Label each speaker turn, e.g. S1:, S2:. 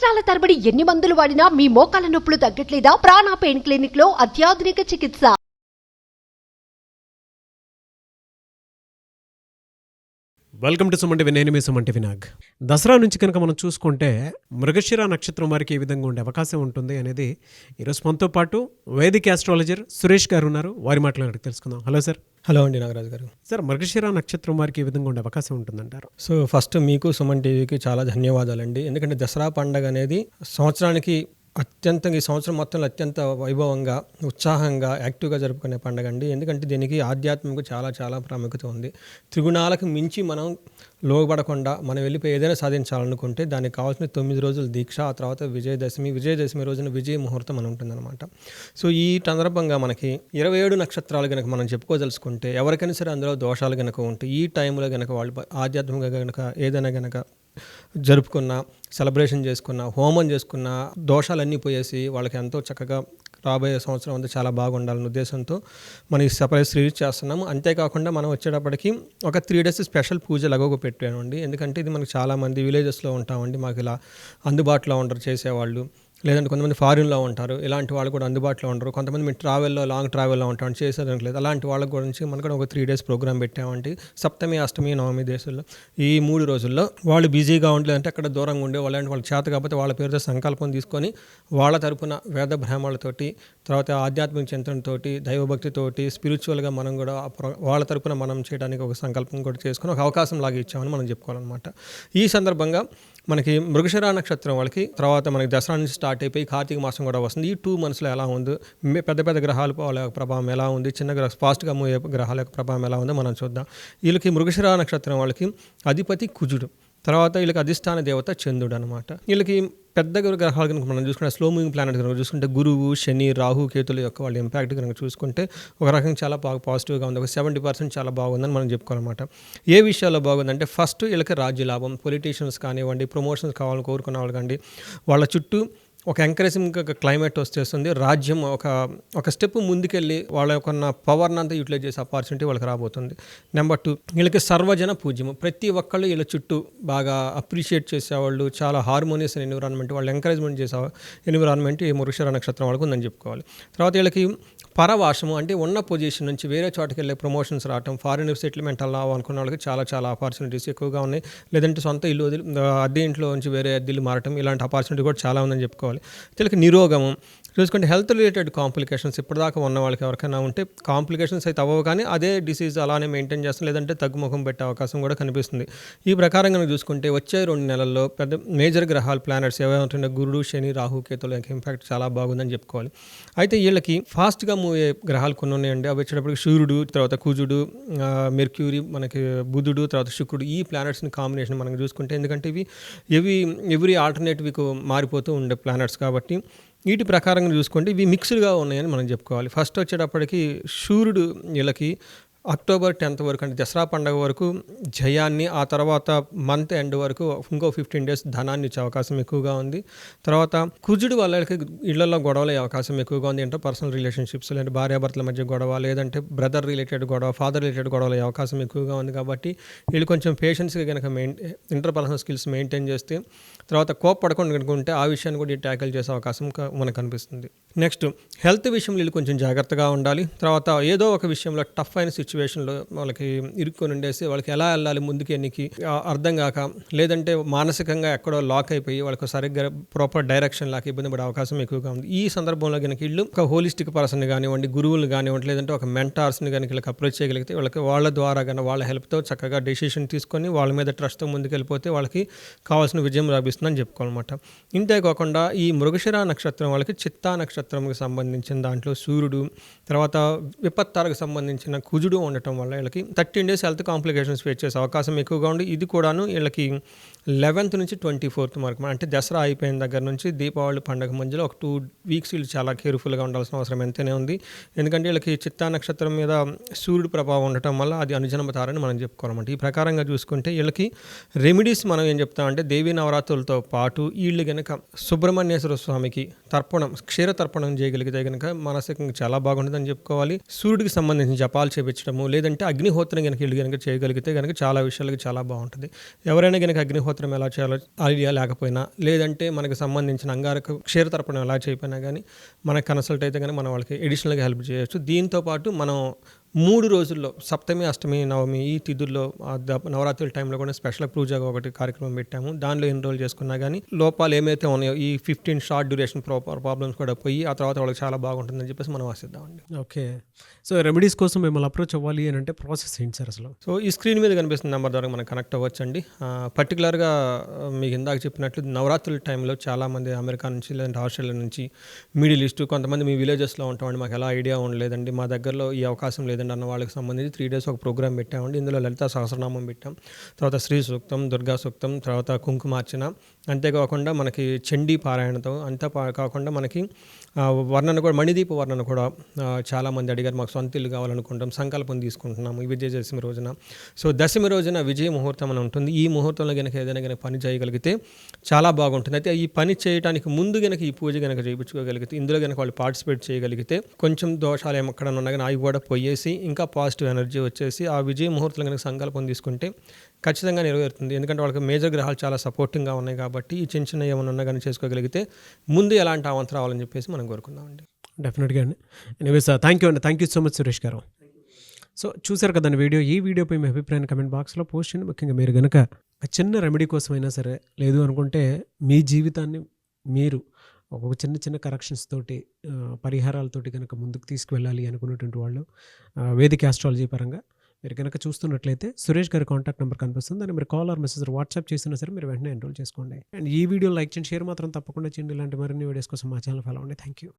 S1: సంవత్సరాల తరబడి ఎన్ని మందులు వాడినా మీ మోకాల నొప్పులు తగ్గట్లేదా? ప్రాణ పెయిన్ క్లినిక్ లో అత్యాధునిక చికిత్స.
S2: Welcome to Suman TV. నేను మీ సుమన్ టీవీ నాగ్. దసరా నుంచి కనుక మనం చూసుకుంటే మృగశిర నక్షత్రం వారికి ఏ విధంగా ఉండే అవకాశం ఉంటుంది అనేది ఈరోజు మనతో పాటు వేదిక ఆస్ట్రాలజర్ సురేష్ గారు ఉన్నారు. వారి మాటలు తెలుసుకుందాం. Hello sir.
S3: హలో అండి నాగరాజు గారు.
S2: సార్, మృగశిర నక్షత్రం వారికి ఏ విధంగా ఉండే అవకాశం ఉంటుందంటారు?
S3: సో ఫస్ట్ మీకు సుమన్ టీవీకి చాలా ధన్యవాదాలండి. ఎందుకంటే దసరా పండగ అనేది సంవత్సరానికి ఈ సంవత్సరం మొత్తంలో అత్యంత వైభవంగా, ఉత్సాహంగా, యాక్టివ్గా జరుపుకునే పండుగ అండి. ఎందుకంటే దీనికి ఆధ్యాత్మిక చాలా చాలా ప్రాముఖ్యత ఉంది. త్రిగుణాలకు మించి మనం లోబడకుండా మనం వెళ్ళిపోయి ఏదైనా సాధించాలనుకుంటే దానికి కావాల్సిన 9 రోజుల దీక్ష, ఆ తర్వాత విజయదశమి రోజున విజయ ముహూర్తం అని ఉంటుందన్నమాట. సో ఈ సందర్భంగా మనకి 27 నక్షత్రాలు కనుక మనం చెప్పుకోదలుచుకుంటే ఎవరికైనా సరే అందులో దోషాలు కనుక ఉంటే ఈ టైంలో కనుక వాళ్ళు ఆధ్యాత్మికంగా కనుక ఏదైనా కనుక జరుపుకున్న, సెలబ్రేషన్ చేసుకున్న, హోమం చేసుకున్న దోషాలన్నీ పోయేసి వాళ్ళకి ఎంతో చక్కగా రాబోయే సంవత్సరం అంతా చాలా బాగుండాలనే ఉద్దేశంతో మనం ఈ సర్ప్రైజ్ రిలీజ్ చేస్తున్నాము. అంతేకాకుండా మనం వచ్చేటప్పటికి ఒక 3 days స్పెషల్ పూజలు అగోగ పెట్టామండి. ఎందుకంటే ఇది మనకు చాలామంది విలేజెస్లో ఉంటామండి, మాకు ఇలా అందుబాటులో ఉండరు చేసేవాళ్ళు, లేదంటే కొంతమంది ఫారిన్లో ఉంటారు, ఇలాంటి వాళ్ళు కూడా అందుబాటులో ఉండరు. కొంతమంది మేము లాంగ్ ట్రావెల్లో ఉంటాం, చేసేదానికి లేదు. అలాంటి వాళ్ళ గురించి మనకు ఒక 3 days ప్రోగ్రామ్ పెట్టామంటే సప్తమి, అష్టమి, నవమి దేశాల్లో ఈ 3 రోజుల్లో వాళ్ళు బిజీగా ఉండలేదంటే అక్కడ దూరంగా ఉండే వాళ్ళ చేత కాకపోతే వాళ్ళ పేరుతో సంకల్పం తీసుకొని వాళ్ళ తరపున వేద బ్రాహ్మణులతోటి, తర్వాత ఆధ్యాత్మిక చింతనతోటి, దైవభక్తితోటి, స్పిరిచువల్గా మనం కూడా వాళ్ళ తరపున మనం చేయడానికి ఒక సంకల్పం కూడా చేసుకొని ఒక అవకాశం లాగా ఇచ్చామని మనం చెప్పుకోవాలన్నమాట. ఈ సందర్భంగా మనకి మృగశిర నక్షత్రం వాళ్ళకి తర్వాత మనకి దసరా నుంచి స్టార్ట్ అయిపోయి కార్తీక మాసం కూడా వస్తుంది. ఈ 2 monthsలో ఎలా ఉంది, పెద్ద పెద్ద గ్రహాల యొక్క ప్రభావం ఎలా ఉంది, చిన్న ఫాస్ట్గా మూవ్ గ్రహాల యొక్క ప్రభావం ఎలా ఉందో మనం చూద్దాం. వీళ్ళకి మృగశిర నక్షత్రం వాళ్ళకి అధిపతి కుజుడు, తర్వాత వీళ్ళకి అధిష్టాన దేవత చంద్రుడు అనమాట. వీళ్ళకి పెద్ద గ్రహాలు కనుక మనం చూసుకుంటే, స్లో మూవింగ్ ప్లానెట్ కనుక చూసుకుంటే గురువు, శని, రాహు, కేతుల యొక్క వాళ్ళ ఇంపాక్ట్ కనుక చూసుకుంటే ఒక రకంగా చాలా బాగా పాజిటివ్గా ఉంది. ఒక 70% చాలా బాగుందని మనం చెప్పుకోవాలన్నమాట. ఏ విషయాల్లో బాగుందంటే ఫస్ట్ వీళ్ళకి రాజ్య లాభం, పొలిటీషియన్స్ కానివ్వండి, ప్రమోషన్స్ కావాలని కోరుకున్న వాళ్ళు కానీ వాళ్ళ చుట్టూ ఒక ఎంకరేజింగ్ క్లైమేట్ వచ్చేస్తుంది. రాజ్యం ఒక స్టెప్ ముందుకెళ్ళి వాళ్ళ యొక్క పవర్ని అంతా యూటిలైజ్ చేసే ఆపర్చునిటీ వాళ్ళకి రాబోతుంది. నెంబర్ 2, వీళ్ళకి సర్వజన పూజ్యము. ప్రతి ఒక్కళ్ళు వీళ్ళ చుట్టూ బాగా అప్రిషియేట్ చేసేవాళ్ళు, చాలా హార్మోనియస్ ఎన్విరాన్మెంట్, వాళ్ళు ఎంకరేజ్మెంట్ చేసే ఎన్విరాన్మెంట్ ఈ మృగశిర నక్షత్రం వాళ్ళకు ఉందని చెప్పుకోవాలి. తర్వాత వీళ్ళకి పరవాసము, అంటే ఉన్న పొజిషన్ నుంచి వేరే చోటకి వెళ్ళే ప్రమోషన్స్ రావటం, ఫారిన్ సెటిల్మెంట్ అలా అనుకున్న వాళ్ళకి చాలా చాలా ఆపర్చునిటీస్ ఎక్కువగా ఉన్నాయి. లేదంటే సొంత ఇల్లు వదిలి అద్దె ఇంట్లో నుంచి వేరే అద్దెలు మారటం, ఇలాంటి ఆపర్చునిటీ కూడా చాలా ఉందని చెప్పుకోవాలి. వీళ్ళకి నిరోగము చూసుకుంటే హెల్త్ రిలేటెడ్ కాంప్లికేషన్స్ ఇప్పటిదాకా ఉన్న వాళ్ళకి ఎవరికైనా ఉంటే కాంప్లికేషన్స్ అయితే అవ్వవు, కానీ అదే డిసీజ్ అలానే మెయింటైన్ చేస్తుంది, లేదంటే తగ్గుముఖం పెట్టే అవకాశం కూడా కనిపిస్తుంది. ఈ ప్రకారంగా చూసుకుంటే వచ్చే 2 నెలల్లో పెద్ద మేజర్ గ్రహాలు, ప్లానెట్స్ ఏవైనా గురుడు, శని, రాహు, కేతుల యొక్క ఇంపాక్ట్ చాలా బాగుందని చెప్పుకోవాలి. అయితే వీళ్ళకి ఫాస్ట్గా మూవ్ అయ్యే గ్రహాలు కొన్ని ఉన్నాయండి. అవి వచ్చేటప్పటికి సూర్యుడు, తర్వాత కుజుడు, మెర్క్యూరీ, మనకి బుధుడు, తర్వాత శుక్రుడు, ఈ ప్లానెట్స్ని కాంబినేషన్ మనం చూసుకుంటే, ఎందుకంటే ఇవి ఎవ్రీ ఆల్టర్నేటివ్కి మారిపోతూ ఉండే ప్లానెట్స్ కాబట్టి వీటి ప్రకారంగా చూసుకుంటే ఇవి మిక్స్డ్గా ఉన్నాయని మనం చెప్పుకోవాలి. ఫస్ట్ వచ్చేటప్పటికి సూర్యుడు వీళ్ళకి అక్టోబర్ 10th వరకు, అంటే దసరా పండుగ వరకు జయాన్ని, ఆ తర్వాత మంత్ ఎండ్ వరకు ఇంకో 15 days ధనాన్ని ఇచ్చే అవకాశం ఎక్కువగా ఉంది. తర్వాత కుజుడు వాళ్ళకి ఇళ్లలో గొడవలు అయ్యే అవకాశం ఎక్కువగా ఉంది. అంటే పర్సనల్ రిలేషన్షిప్స్, లేదంటే భార్యాభర్తల మధ్య గొడవ, లేదంటే బ్రదర్ రిలేటెడ్ గొడవ, ఫాదర్ రిలేటెడ్ గొడవలు అయ్యే అవకాశం ఎక్కువగా ఉంది. కాబట్టి వీళ్ళు కొంచెం పేషెన్స్గా కనుక ఇంటర్పర్సనల్ స్కిల్స్ మెయింటైన్ చేస్తే, తర్వాత కోప్పడకుండా కనుకుంటే ఆ విషయాన్ని కూడా ట్యాకిల్ చేసే అవకాశం మనకు కనిపిస్తుంది. నెక్స్ట్ హెల్త్ విషయంలో వీళ్ళు కొంచెం జాగ్రత్తగా ఉండాలి. తర్వాత ఏదో ఒక విషయంలో టఫ్ అయిన సిచ్యువేషన్లో వాళ్ళకి ఇరుక్కొని ఉండేసి వాళ్ళకి ఎలా వెళ్ళాలి ముందుకి ఎన్నికి అర్థం కాక, లేదంటే మానసికంగా ఎక్కడో లాక్ అయిపోయి వాళ్ళకి సరిగ్గా ప్రాపర్ డైరెక్షన్ లాగా ఇబ్బంది పడే అవకాశం ఎక్కువగా ఉంది. ఈ సందర్భంలో కనుక వీళ్ళు ఒక హోలిస్టిక్ పర్సన్ కానివ్వండి, గురువులు కానివ్వండి, లేదంటే ఒక మెంటార్స్ని కనుక వీళ్ళకి అప్రోచ్ చేయగలిగితే వాళ్ళకి వాళ్ళ ద్వారా కానీ వాళ్ళ హెల్ప్తో చక్కగా డెసిషన్ తీసుకొని వాళ్ళ మీద ట్రస్ట్తో ముందుకెళ్ళిపోతే వాళ్ళకి కావాల్సిన విజయం లభిస్తుందని చెప్పుకోవాలన్నమాట. ఇంతేకాకుండా ఈ మృగశిర నక్షత్రం వాళ్ళకి చిత్తా నక్షత్రంకి సంబంధించిన దాంట్లో సూర్యుడు, తర్వాత విపత్తాలకు సంబంధించిన కుజుడు ఉండటం వల్ల వీళ్ళకి 13 days హెల్త్ కాంప్లికేషన్స్ ఫేస్ చేసే అవకాశం ఎక్కువగా ఉంది. ఇది కూడాను వీళ్ళకి 11th నుంచి 24th వరకు, అంటే దసరా అయిపోయిన దగ్గర నుంచి దీపావళి పండుగ మధ్యలో ఒక 2 weeks వీళ్ళు చాలా కేర్ఫుల్గా ఉండాల్సిన అవసరం ఎంతనే ఉంది. ఎందుకంటే వీళ్ళకి చిత్తా నక్షత్రం మీద సూర్యుడు ప్రభావం ఉండటం వల్ల అది అనుజనమతారని మనం చెప్పుకోవాలన్నమాట. ఈ ప్రకారంగా చూసుకుంటే వీళ్ళకి రెమెడీస్ మనం ఏం చెప్తామంటే దేవీ నవరాత్రులతో పాటు వీళ్ళు కనుక సుబ్రహ్మణ్యేశ్వర స్వామికి తర్పణం, క్షీర తర్పణం చేయగలిగితే కనుక మానసికంగా చాలా బాగుంటుందని చెప్పుకోవాలి. సూర్యుడికి సంబంధించిన జపాలు చేపించడం చేయటము, లేదంటే అగ్నిహోత్రం కనుక ఇల్లు కనుక చేయగలిగితే కనుక చాలా విషయాలకి చాలా బాగుంటుంది. ఎవరైనా కనుక అగ్నిహోత్రం ఎలా చేయాలో ఐడియా లేకపోయినా, లేదంటే మనకు సంబంధించిన అంగారక క్షీరతర్పణం ఎలా చేయకపోయినా కానీ మనకు కన్సల్ట్ అయితే కానీ మనం వాళ్ళకి ఎడిషనల్గా హెల్ప్ చేయొచ్చు. దీంతోపాటు మనం 3 రోజుల్లో సప్తమి, అష్టమి, నవమి ఈ తిథుల్లో నవరాత్రుల టైంలో కూడా స్పెషల్ పూజగా ఒకటి కార్యక్రమం పెట్టాము. దానిలో ఎన్రోల్ చేసుకున్నా కానీ లోపాలు ఏమైతే ఉన్నాయో ఈ 15 షార్ట్ డ్యూరేషన్ ప్రాబ్లమ్స్ కూడా పోయి ఆ తర్వాత వాళ్ళకి చాలా బాగుంటుందని చెప్పేసి మనం ఆశిద్దామండి.
S2: ఓకే. సో రెమెడీస్ కోసం మిమ్మల్ని అప్రోచ్ అవ్వాలి అని అంటే ప్రాసెస్ ఏంటి సార్ అసలు?
S3: సో ఈ స్క్రీన్ మీద కనిపిస్తున్న నెంబర్ ద్వారా మనం కనెక్ట్ అవ్వచ్చండి. పర్టికులర్గా మీకు ఇందాక చెప్పినట్లు నవరాత్రుల టైంలో చాలామంది అమెరికా నుంచి, లేదంటే ఆస్ట్రేలియా నుంచి, మిడిల్ ఈస్ట్, కొంతమంది మీ విలేజెస్లో ఉంటామండి, మాకు ఎలా ఐడియా ఉండలేదండి, మా దగ్గరలో ఈ అవకాశం లేదండి అన్న వాళ్ళకి సంబంధించి 3 days ఒక ప్రోగ్రామ్ పెట్టామండి. ఇందులో లలితా సహస్రనామం పెట్టాం, తర్వాత శ్రీ సూక్తం, దుర్గా సూక్తం, తర్వాత కుంకుమార్చన, అంతేకాకుండా మనకి చండీ పారాయణతో, అంతే కాకుండా మనకి వర్ణన కూడా, మణిదీప వర్ణన కూడా చాలామంది అడిగారు. మాకు సొంత ఇల్లు కావాలనుకుంటాం, సంకల్పం తీసుకుంటున్నాము ఈ విజయదశమి రోజున. సో దశమి రోజున విజయ ముహూర్తం అని ఉంటుంది. ఈ ముహూర్తంలో కనుక ఏదైనా కనుక పని చేయగలిగితే చాలా బాగుంటుంది. అయితే ఈ పని చేయడానికి ముందు కనుక ఈ పూజ కనుక చేయించుకోగలిగితే, ఇందులో కనుక వాళ్ళు పార్టిసిపేట్ చేయగలిగితే కొంచెం దోషాలు ఎక్కడ ఉన్నా కానీ అవి కూడా పోయేసి ఇంకా పాజిటివ్ ఎనర్జీ వచ్చేసి ఆ విజయ ముహూర్తంలో కనుక సంకల్పం తీసుకుంటే ఖచ్చితంగా నెరవేరుతుంది. ఎందుకంటే వాళ్ళకి మేజర్ గ్రహాలు చాలా సపోర్టింగ్గా ఉన్నాయి కాబట్టి ఈ చిన్న చిన్న ఏమైనా ఉన్నా కానీ చేసుకోగలిగితే ముందు ఎలాంటి అవంతరం రావాలని చెప్పేసి మనం కోరుకుందామండి.
S2: డెఫినెట్గా అండి. ఎనీవేస్ థ్యాంక్ యూ అండి. Thank you so much Suresh గారు. సో చూసారు కదండి వీడియో. ఈ వీడియోపై మీ అభిప్రాయాన్ని కమెంట్ బాక్స్లో పోస్ట్ చేయండి. ముఖ్యంగా మీరు కనుక ఒక చిన్న రెమెడీ కోసమైనా సరే, లేదు అనుకుంటే మీ జీవితాన్ని మీరు ఒక చిన్న చిన్న కరెక్షన్స్ తోటి, పరిహారాలతోటి కనుక ముందుకు తీసుకువెళ్ళాలి అనుకున్నటువంటి వాళ్ళు వేదిక ఆస్ట్రాలజీ పరంగా మీరు కనుక చూస్తున్నట్లయితే సురేష్ గారి కాంటాక్ట్ నెంబర్ కనిపిస్తుంది. దాన్ని మీరు కాల్ ఆర్ మెసేజ్ వాట్సాప్ చేసినా సరే మీరు వెంటనే ఎన్రోల్ చేసుకోండి. అండ్ ఈ వీడియో లైక్ చేయండి, షేర్ మాత్రం తప్పకుండా చేయండి. ఇలాంటి మరిన్ని వీడియోస్ కోసం మా ఛానల్ ఫాలో అవ్వండి. Thank you.